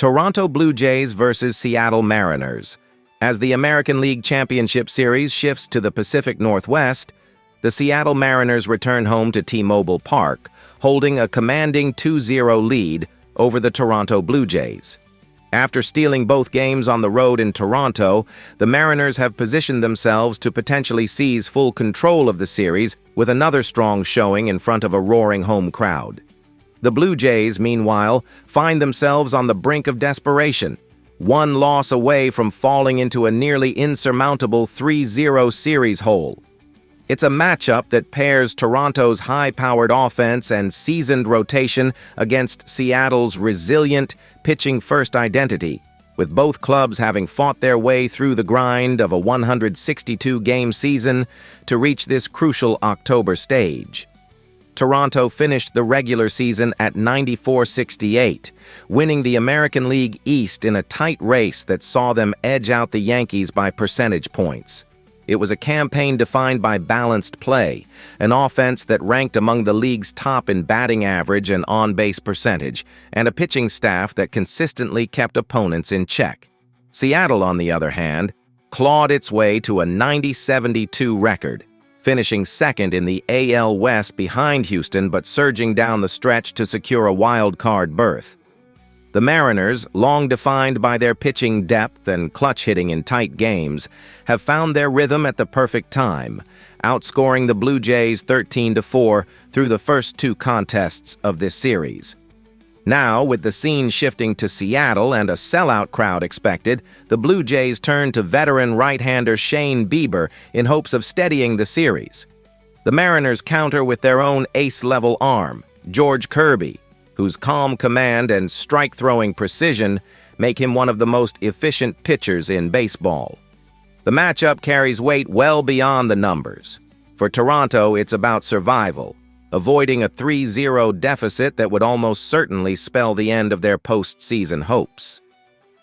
Toronto Blue Jays versus Seattle Mariners. As the American League Championship Series shifts to the Pacific Northwest, the Seattle Mariners return home to T-Mobile Park, holding a commanding 2-0 lead over the Toronto Blue Jays. After stealing both games on the road in Toronto, the Mariners have positioned themselves to potentially seize full control of the series with another strong showing in front of a roaring home crowd. The Blue Jays, meanwhile, find themselves on the brink of desperation, one loss away from falling into a nearly insurmountable 3-0 series hole. It's a matchup that pairs Toronto's high-powered offense and seasoned rotation against Seattle's resilient, pitching-first identity, with both clubs having fought their way through the grind of a 162-game season to reach this crucial October stage. Toronto finished the regular season at 94-68, winning the American League East in a tight race that saw them edge out the Yankees by percentage points. It was a campaign defined by balanced play, an offense that ranked among the league's top in batting average and on-base percentage, and a pitching staff that consistently kept opponents in check. Seattle, on the other hand, clawed its way to a 90-72 record, finishing second in the AL West behind Houston but surging down the stretch to secure a wild-card berth. The Mariners, long defined by their pitching depth and clutch hitting in tight games, have found their rhythm at the perfect time, outscoring the Blue Jays 13-4 through the first two contests of this series. Now, with the scene shifting to Seattle and a sellout crowd expected, the Blue Jays turn to veteran right-hander Shane Bieber in hopes of steadying the series. The Mariners counter with their own ace-level arm, George Kirby, whose calm command and strike-throwing precision make him one of the most efficient pitchers in baseball. The matchup carries weight well beyond the numbers. For Toronto, it's about survival, avoiding a 3-0 deficit that would almost certainly spell the end of their postseason hopes.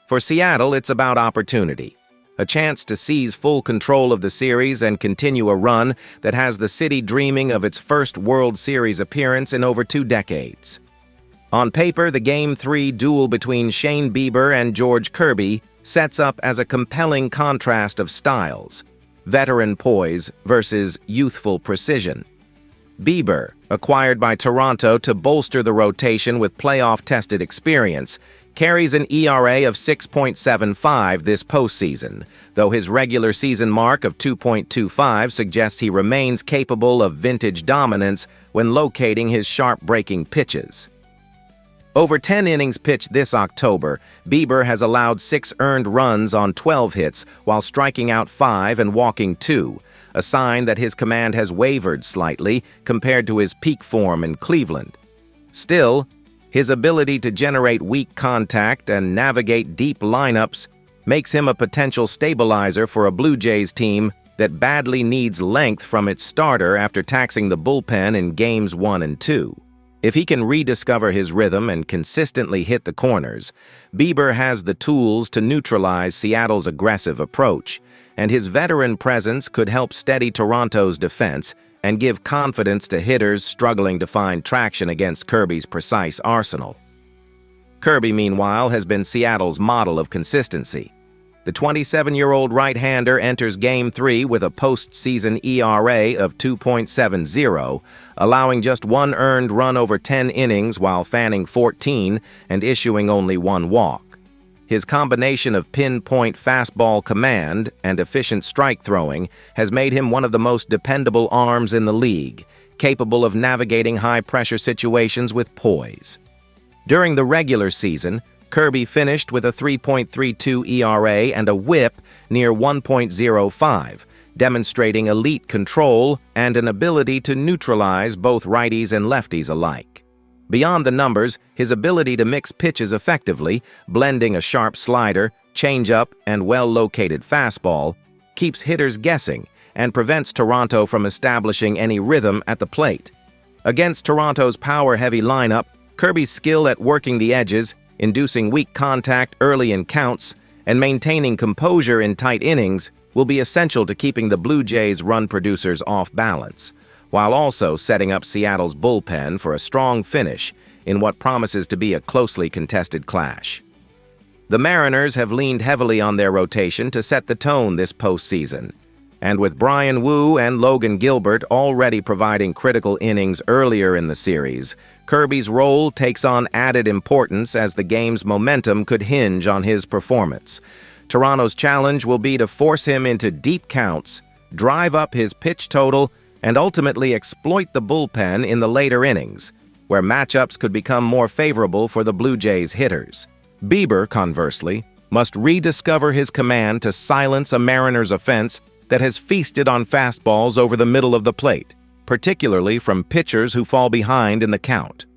For Seattle, it's about opportunity, a chance to seize full control of the series and continue a run that has the city dreaming of its first World Series appearance in over 2 decades. On paper, the Game 3 duel between Shane Bieber and George Kirby sets up as a compelling contrast of styles, veteran poise versus youthful precision. Bieber, acquired by Toronto to bolster the rotation with playoff-tested experience, carries an ERA of 6.75 this postseason, though his regular season mark of 2.25 suggests he remains capable of vintage dominance when locating his sharp-breaking pitches. Over 10 innings pitched this October, Bieber has allowed 6 earned runs on 12 hits while striking out 5 and walking 2, a sign that his command has wavered slightly compared to his peak form in Cleveland. Still, his ability to generate weak contact and navigate deep lineups makes him a potential stabilizer for a Blue Jays team that badly needs length from its starter after taxing the bullpen in Games 1 and 2. If he can rediscover his rhythm and consistently hit the corners, Bieber has the tools to neutralize Seattle's aggressive approach, and his veteran presence could help steady Toronto's defense and give confidence to hitters struggling to find traction against Kirby's precise arsenal. Kirby, meanwhile, has been Seattle's model of consistency. The 27-year-old right-hander enters Game 3 with a postseason ERA of 2.70, allowing just 1 earned run over 10 innings while fanning 14 and issuing only 1 walk. His combination of pinpoint fastball command and efficient strike throwing has made him one of the most dependable arms in the league, capable of navigating high-pressure situations with poise. During the regular season, Kirby finished with a 3.32 ERA and a WHIP near 1.05, demonstrating elite control and an ability to neutralize both righties and lefties alike. Beyond the numbers, his ability to mix pitches effectively, blending a sharp slider, changeup, and well-located fastball, keeps hitters guessing and prevents Toronto from establishing any rhythm at the plate. Against Toronto's power-heavy lineup, Kirby's skill at working the edges, inducing weak contact early in counts, and maintaining composure in tight innings will be essential to keeping the Blue Jays' run producers off balance, while also setting up Seattle's bullpen for a strong finish in what promises to be a closely contested clash. The Mariners have leaned heavily on their rotation to set the tone this postseason. And with Brian Wu and Logan Gilbert already providing critical innings earlier in the series, Kirby's role takes on added importance as the game's momentum could hinge on his performance. Toronto's challenge will be to force him into deep counts, drive up his pitch total, and ultimately exploit the bullpen in the later innings, where matchups could become more favorable for the Blue Jays hitters. Bieber, conversely, must rediscover his command to silence a Mariners offense that has feasted on fastballs over the middle of the plate, particularly from pitchers who fall behind in the count.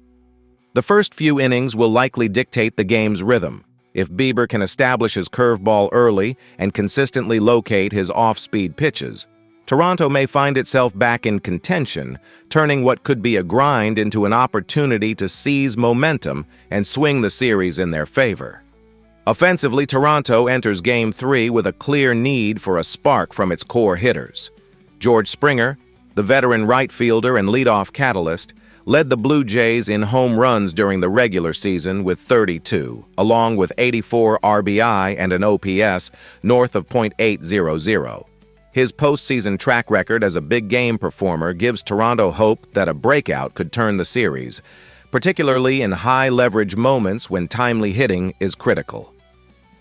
The first few innings will likely dictate the game's rhythm. If Bieber can establish his curveball early and consistently locate his off-speed pitches, Toronto may find itself back in contention, turning what could be a grind into an opportunity to seize momentum and swing the series in their favor. Offensively, Toronto enters Game 3 with a clear need for a spark from its core hitters. George Springer, the veteran right fielder and leadoff catalyst, led the Blue Jays in home runs during the regular season with 32, along with 84 RBI and an OPS north of .800. His postseason track record as a big-game performer gives Toronto hope that a breakout could turn the series, particularly in high-leverage moments when timely hitting is critical.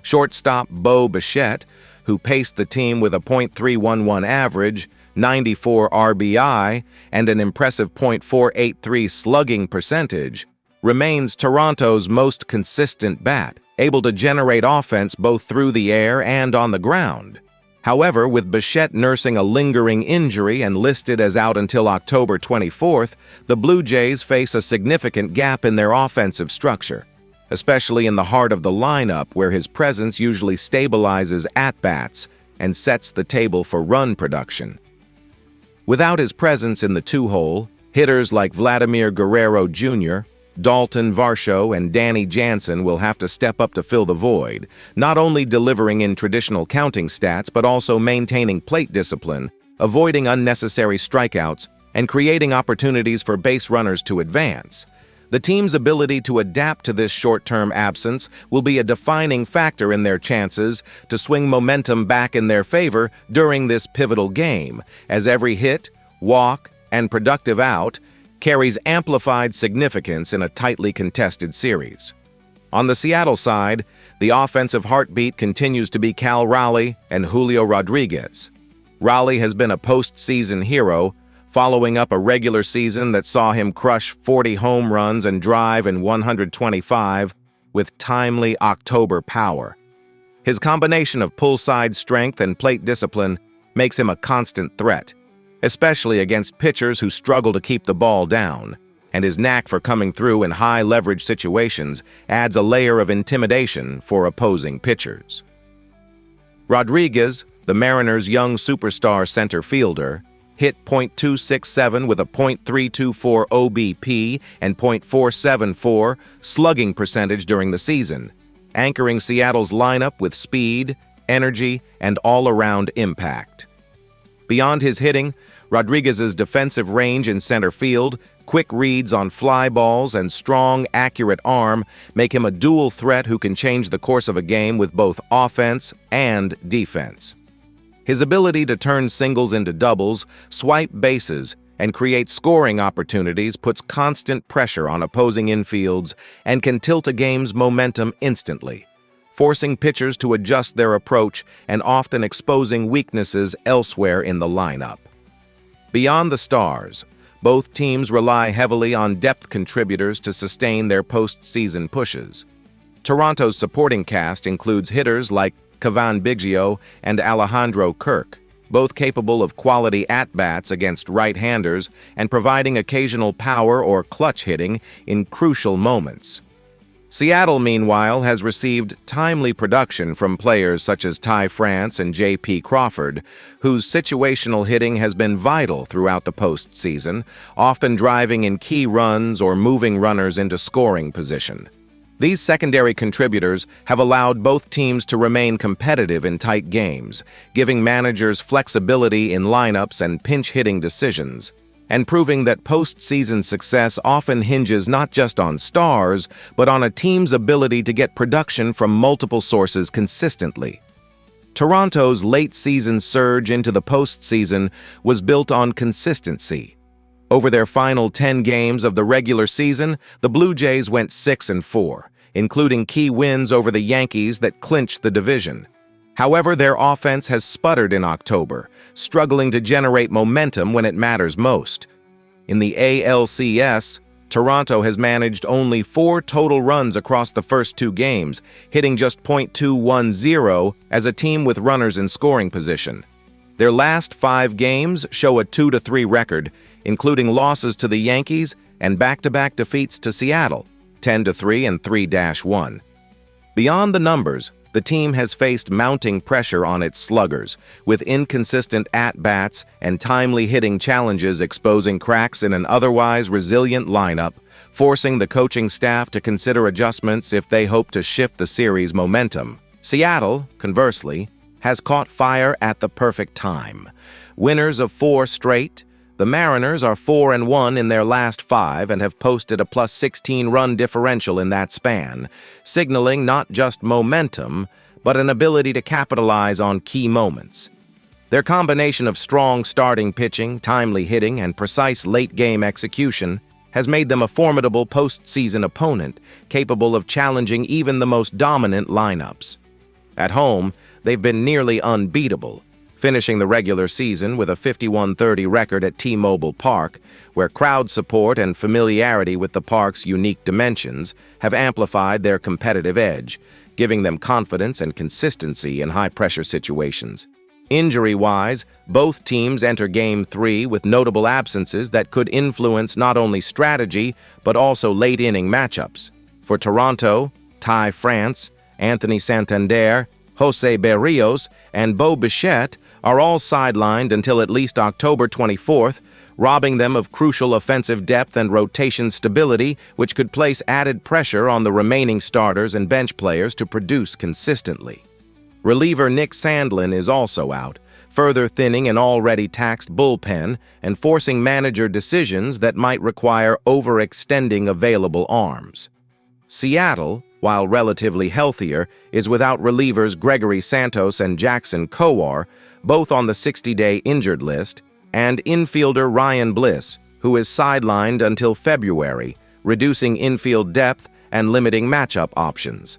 Shortstop Bo Bichette, who paced the team with a .311 average, 94 RBI, and an impressive .483 slugging percentage, remains Toronto's most consistent bat, able to generate offense both through the air and on the ground. However, with Bichette nursing a lingering injury and listed as out until October 24th, the Blue Jays face a significant gap in their offensive structure, especially in the heart of the lineup where his presence usually stabilizes at-bats and sets the table for run production. Without his presence in the two-hole, hitters like Vladimir Guerrero Jr., Dalton Varsho, and Danny Jansen will have to step up to fill the void, not only delivering in traditional counting stats but also maintaining plate discipline, avoiding unnecessary strikeouts, and creating opportunities for base runners to advance. The team's ability to adapt to this short-term absence will be a defining factor in their chances to swing momentum back in their favor during this pivotal game, as every hit, walk, and productive out carries amplified significance in a tightly contested series. On the Seattle side, the offensive heartbeat continues to be Cal Raleigh and Julio Rodriguez. Raleigh has been a postseason hero, following up a regular season that saw him crush 40 home runs and drive in 125 with timely October power. His combination of pull-side strength and plate discipline makes him a constant threat, especially against pitchers who struggle to keep the ball down, and his knack for coming through in high-leverage situations adds a layer of intimidation for opposing pitchers. Rodriguez, the Mariners' young superstar center fielder, hit .267 with a .324 OBP and .474 slugging percentage during the season, anchoring Seattle's lineup with speed, energy, and all-around impact. Beyond his hitting, Rodriguez's defensive range in center field, quick reads on fly balls, and strong, accurate arm make him a dual threat who can change the course of a game with both offense and defense. His ability to turn singles into doubles, swipe bases, and create scoring opportunities puts constant pressure on opposing infields and can tilt a game's momentum instantly, forcing pitchers to adjust their approach and often exposing weaknesses elsewhere in the lineup. Beyond the stars, both teams rely heavily on depth contributors to sustain their postseason pushes. Toronto's supporting cast includes hitters like Cavan Biggio and Alejandro Kirk, both capable of quality at-bats against right-handers and providing occasional power or clutch hitting in crucial moments. Seattle, meanwhile, has received timely production from players such as Ty France and J.P. Crawford, whose situational hitting has been vital throughout the postseason, often driving in key runs or moving runners into scoring position. These secondary contributors have allowed both teams to remain competitive in tight games, giving managers flexibility in lineups and pinch-hitting decisions. and proving that postseason success often hinges not just on stars, but on a team's ability to get production from multiple sources consistently. Toronto's late-season surge into the postseason was built on consistency. Over their final 10 games of the regular season, the Blue Jays went 6-4, including key wins over the Yankees that clinched the division. However, their offense has sputtered in October, struggling to generate momentum when it matters most. In the ALCS, Toronto has managed only 4 total runs across the first 2 games, hitting just .210 as a team with runners in scoring position. Their last 5 games show a 2-3 record, including losses to the Yankees and back-to-back defeats to Seattle, 10-3 and 3-1. Beyond the numbers, the team has faced mounting pressure on its sluggers, with inconsistent at-bats and timely hitting challenges exposing cracks in an otherwise resilient lineup, forcing the coaching staff to consider adjustments if they hope to shift the series' momentum. Seattle, conversely, has caught fire at the perfect time. Winners of 4 straight, the Mariners are 4-1 in their last 5 and have posted a +16 run differential in that span, signaling not just momentum, but an ability to capitalize on key moments. Their combination of strong starting pitching, timely hitting, and precise late-game execution has made them a formidable postseason opponent, capable of challenging even the most dominant lineups. At home, they've been nearly unbeatable, finishing the regular season with a 51-30 record at T-Mobile Park, where crowd support and familiarity with the park's unique dimensions have amplified their competitive edge, giving them confidence and consistency in high-pressure situations. Injury-wise, both teams enter Game 3 with notable absences that could influence not only strategy, but also late-inning matchups. For Toronto, Ty France, Anthony Santander, Jose Berrios, and Bo Bichette are all sidelined until at least October 24th, robbing them of crucial offensive depth and rotation stability, which could place added pressure on the remaining starters and bench players to produce consistently. Reliever Nick Sandlin is also out, further thinning an already taxed bullpen and forcing manager decisions that might require overextending available arms. Seattle, while relatively healthier, is without relievers Gregory Santos and Jackson Kowar, both on the 60-day injured list, and infielder Ryan Bliss, who is sidelined until February, reducing infield depth and limiting matchup options.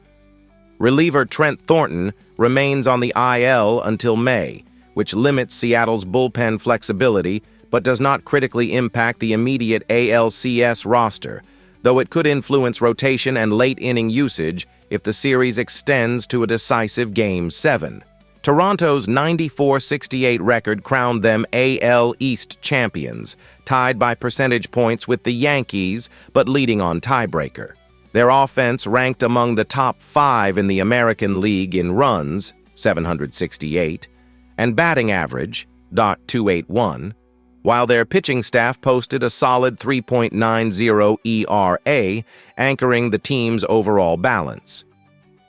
Reliever Trent Thornton remains on the IL until May, which limits Seattle's bullpen flexibility but does not critically impact the immediate ALCS roster, though it could influence rotation and late-inning usage if the series extends to a decisive Game 7. Toronto's 94-68 record crowned them AL East champions, tied by percentage points with the Yankees, but leading on tiebreaker. Their offense ranked among the top 5 in the American League in runs, 768, and batting average, .281, while their pitching staff posted a solid 3.90 ERA, anchoring the team's overall balance.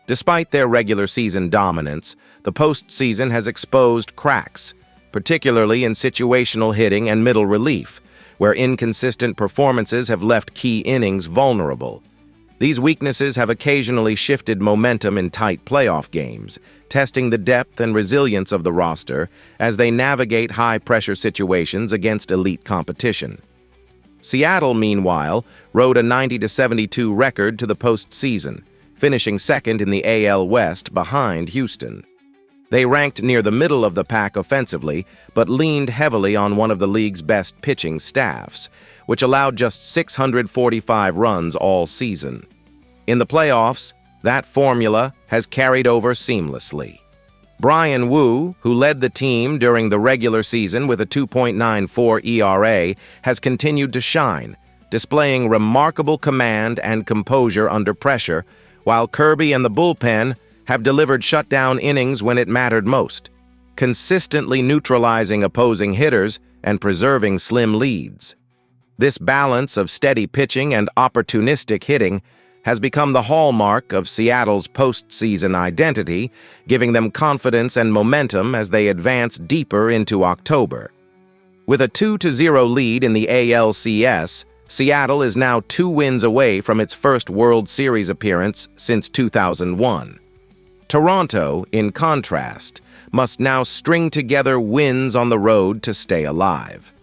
Despite their regular season dominance, the postseason has exposed cracks, particularly in situational hitting and middle relief, where inconsistent performances have left key innings vulnerable. These weaknesses have occasionally shifted momentum in tight playoff games, testing the depth and resilience of the roster as they navigate high-pressure situations against elite competition. Seattle, meanwhile, rode a 90-72 record to the postseason, finishing second in the AL West behind Houston. They ranked near the middle of the pack offensively, but leaned heavily on one of the league's best pitching staffs, which allowed just 645 runs all season. In the playoffs, that formula has carried over seamlessly. Brian Wu, who led the team during the regular season with a 2.94 ERA, has continued to shine, displaying remarkable command and composure under pressure, while Kirby and the bullpen have delivered shutdown innings when it mattered most, consistently neutralizing opposing hitters and preserving slim leads. This balance of steady pitching and opportunistic hitting has become the hallmark of Seattle's postseason identity, giving them confidence and momentum as they advance deeper into October. With a 2-0 lead in the ALCS, Seattle is now 2 wins away from its first World Series appearance since 2001. Toronto, in contrast, must now string together wins on the road to stay alive.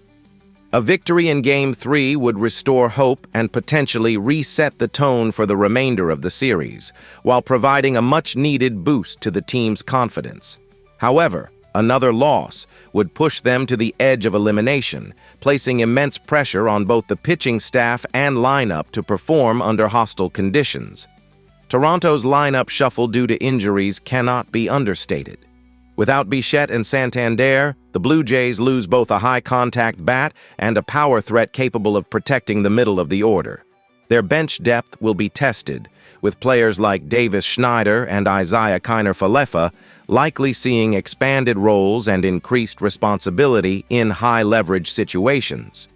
A victory in Game 3 would restore hope and potentially reset the tone for the remainder of the series, while providing a much-needed boost to the team's confidence. However, another loss would push them to the edge of elimination, placing immense pressure on both the pitching staff and lineup to perform under hostile conditions. Toronto's lineup shuffle due to injuries cannot be understated. Without Bichette and Santander, the Blue Jays lose both a high-contact bat and a power threat capable of protecting the middle of the order. Their bench depth will be tested, with players like Davis Schneider and Isaiah Kiner-Falefa likely seeing expanded roles and increased responsibility in high-leverage situations.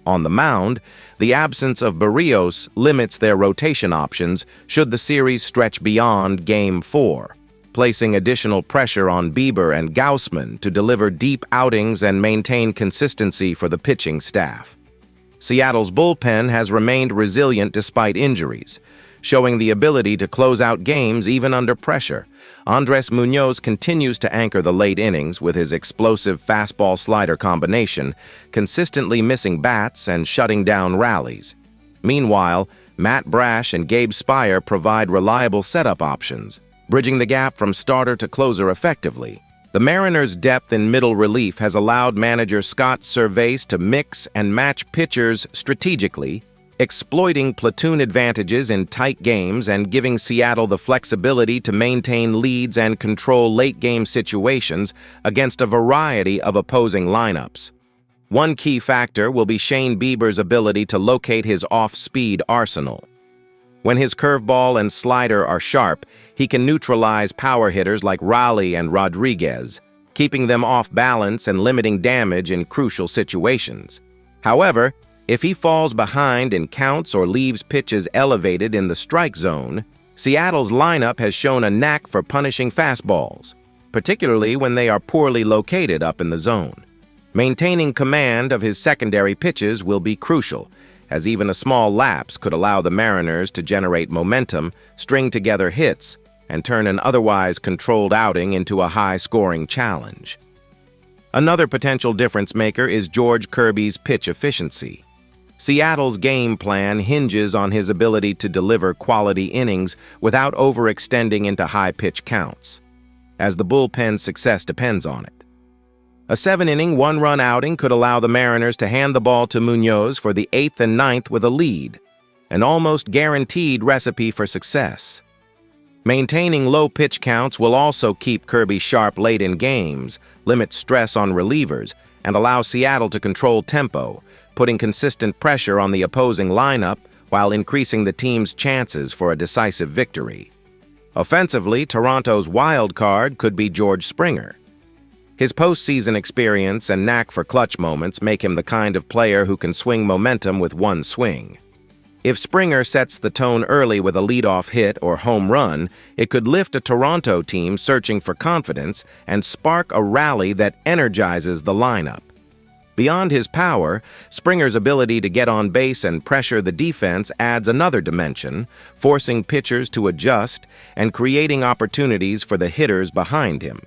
On the mound, the absence of Barrios limits their rotation options should the series stretch beyond Game 4. Placing additional pressure on Bieber and Gaussman to deliver deep outings and maintain consistency for the pitching staff. Seattle's bullpen has remained resilient despite injuries, showing the ability to close out games even under pressure. Andres Munoz continues to anchor the late innings with his explosive fastball-slider combination, consistently missing bats and shutting down rallies. Meanwhile, Matt Brash and Gabe Speier provide reliable setup options, bridging the gap from starter to closer effectively. The Mariners' depth in middle relief has allowed manager Scott Servais to mix and match pitchers strategically, exploiting platoon advantages in tight games and giving Seattle the flexibility to maintain leads and control late-game situations against a variety of opposing lineups. One key factor will be Shane Bieber's ability to locate his off-speed arsenal. When his curveball and slider are sharp, he can neutralize power hitters like Raleigh and Rodriguez, keeping them off balance and limiting damage in crucial situations. However, if he falls behind in counts or leaves pitches elevated in the strike zone, Seattle's lineup has shown a knack for punishing fastballs, particularly when they are poorly located up in the zone. Maintaining command of his secondary pitches will be crucial, as even a small lapse could allow the Mariners to generate momentum, string together hits, and turn an otherwise controlled outing into a high-scoring challenge. Another potential difference-maker is George Kirby's pitch efficiency. Seattle's game plan hinges on his ability to deliver quality innings without overextending into high-pitch counts, as the bullpen's success depends on it. A 7-inning, 1-run outing could allow the Mariners to hand the ball to Munoz for the 8th and 9th with a lead, an almost guaranteed recipe for success. Maintaining low pitch counts will also keep Kirby sharp late in games, limit stress on relievers, and allow Seattle to control tempo, putting consistent pressure on the opposing lineup while increasing the team's chances for a decisive victory. Offensively, Toronto's wild card could be George Springer. His postseason experience and knack for clutch moments make him the kind of player who can swing momentum with one swing. If Springer sets the tone early with a leadoff hit or home run, it could lift a Toronto team searching for confidence and spark a rally that energizes the lineup. Beyond his power, Springer's ability to get on base and pressure the defense adds another dimension, forcing pitchers to adjust and creating opportunities for the hitters behind him.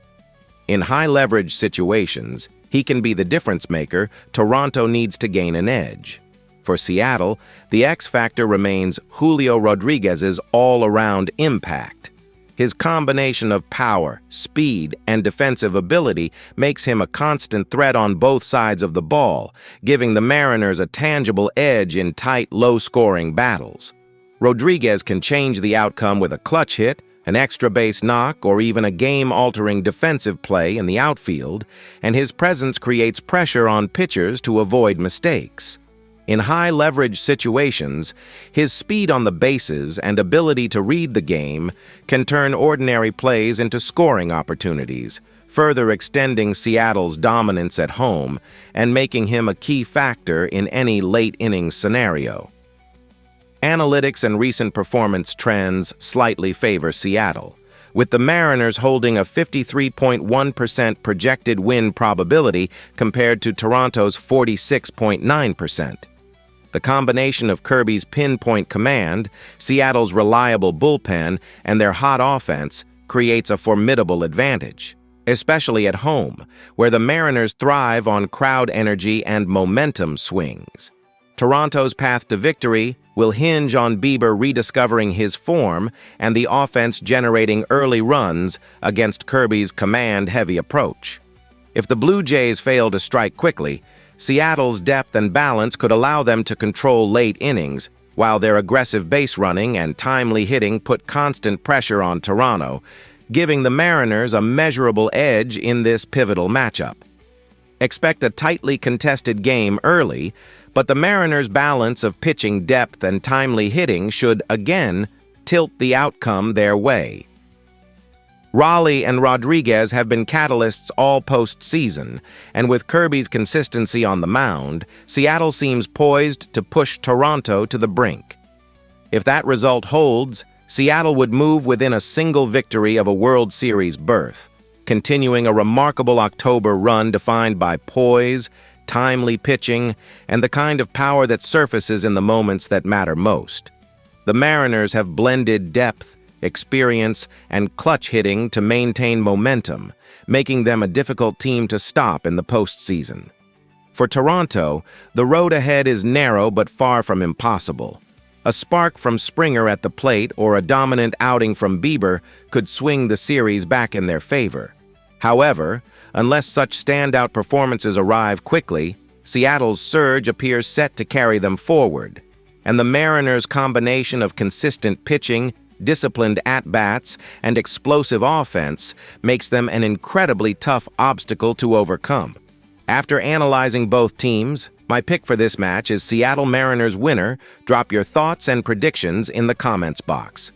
In high-leverage situations, he can be the difference maker Toronto needs to gain an edge. For Seattle, the X factor remains Julio Rodriguez's all-around impact. His combination of power, speed, and defensive ability makes him a constant threat on both sides of the ball, giving the Mariners a tangible edge in tight, low-scoring battles. Rodriguez can change the outcome with a clutch hit, an extra base knock, or even a game-altering defensive play in the outfield, and his presence creates pressure on pitchers to avoid mistakes. In high-leverage situations, his speed on the bases and ability to read the game can turn ordinary plays into scoring opportunities, further extending Seattle's dominance at home and making him a key factor in any late-innings scenario. Analytics and recent performance trends slightly favor Seattle, with the Mariners holding a 53.1% projected win probability compared to Toronto's 46.9%. The combination of Kirby's pinpoint command, Seattle's reliable bullpen, and their hot offense creates a formidable advantage, especially at home, where the Mariners thrive on crowd energy and momentum swings. Toronto's path to victory will hinge on Bieber rediscovering his form and the offense generating early runs against Kirby's command-heavy approach. If the Blue Jays fail to strike quickly, Seattle's depth and balance could allow them to control late innings, while their aggressive base running and timely hitting put constant pressure on Toronto, giving the Mariners a measurable edge in this pivotal matchup. Expect a tightly contested game early, but the Mariners' balance of pitching depth and timely hitting should again tilt the outcome their way. Raleigh and Rodriguez have been catalysts all postseason, and with Kirby's consistency on the mound, Seattle seems poised to push Toronto to the brink. If that result holds, Seattle would move within a single victory of a World Series berth, continuing a remarkable October run defined by poise, timely pitching, and the kind of power that surfaces in the moments that matter most. The Mariners have blended depth, experience, and clutch hitting to maintain momentum, making them a difficult team to stop in the postseason. For Toronto, the road ahead is narrow but far from impossible. A spark from Springer at the plate or a dominant outing from Bieber could swing the series back in their favor. However, unless such standout performances arrive quickly, Seattle's surge appears set to carry them forward, and the Mariners' combination of consistent pitching, disciplined at-bats, and explosive offense makes them an incredibly tough obstacle to overcome. After analyzing both teams, my pick for this match is Seattle Mariners winner. Drop your thoughts and predictions in the comments box.